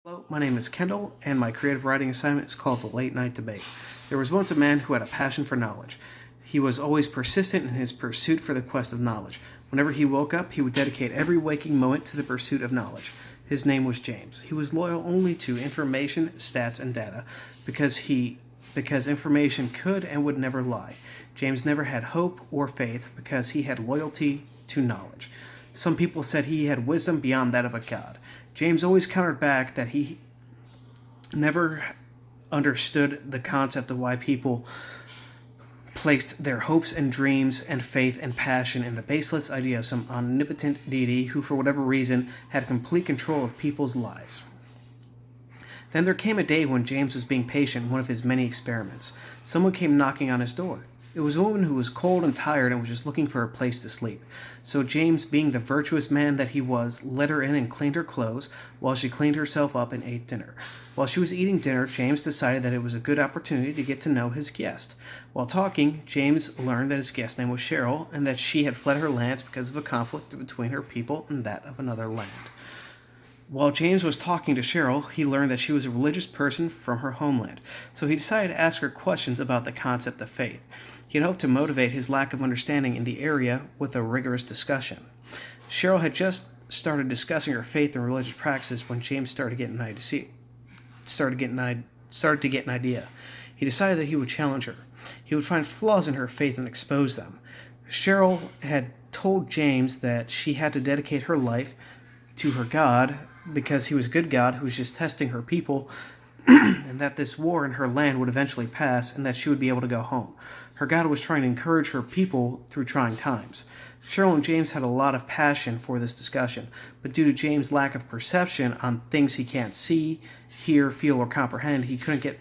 Hello, my name is Kendall, and my creative writing assignment is called The Late Night Debate. There was once a man who had a passion for knowledge. He was always persistent in his pursuit for the quest of knowledge. Whenever he woke up, he would dedicate every waking moment to the pursuit of knowledge. His name was James. He was loyal only to information, stats, and data because information could and would never lie. James never had hope or faith because he had loyalty to knowledge. Some people said he had wisdom beyond that of a god. James always countered back that he never understood the concept of why people placed their hopes and dreams and faith and passion in the baseless idea of some omnipotent deity who, for whatever reason, had complete control of people's lives. Then there came a day when James was being patient in one of his many experiments. Someone came knocking on his door. It was a woman who was cold and tired and was just looking for a place to sleep. So James, being the virtuous man that he was, let her in and cleaned her clothes while she cleaned herself up and ate dinner. While she was eating dinner, James decided that it was a good opportunity to get to know his guest. While talking, James learned that his guest's name was Cheryl and that she had fled her lands because of a conflict between her people and that of another land. While James was talking to Cheryl, he learned that she was a religious person from her homeland, so he decided to ask her questions about the concept of faith. He had hoped to motivate his lack of understanding in the area with a rigorous discussion. Cheryl had just started discussing her faith and religious practices when James started to get an idea. He decided that he would challenge her. He would find flaws in her faith and expose them. Cheryl had told James that she had to dedicate her life to her God because he was a good God who was just testing her people and that this war in her land would eventually pass and that she would be able to go home. Her God was trying to encourage her people through trying times. Cheryl and James had a lot of passion for this discussion, but due to James' lack of perception on things he can't see, hear, feel, or comprehend, he couldn't get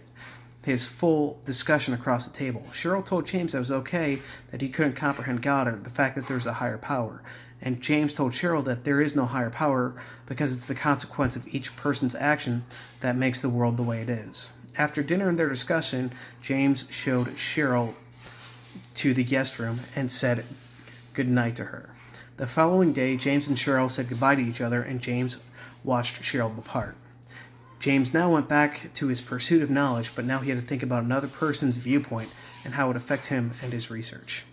his full discussion across the table. Cheryl told James that it was okay that he couldn't comprehend God or the fact that there's a higher power. And James told Cheryl that there is no higher power because it's the consequence of each person's action that makes the world the way it is. After dinner and their discussion, James showed Cheryl to the guest room and said good night to her. The following day, James and Cheryl said goodbye to each other, and James watched Cheryl depart. James now went back to his pursuit of knowledge, but now he had to think about another person's viewpoint and how it would affect him and his research.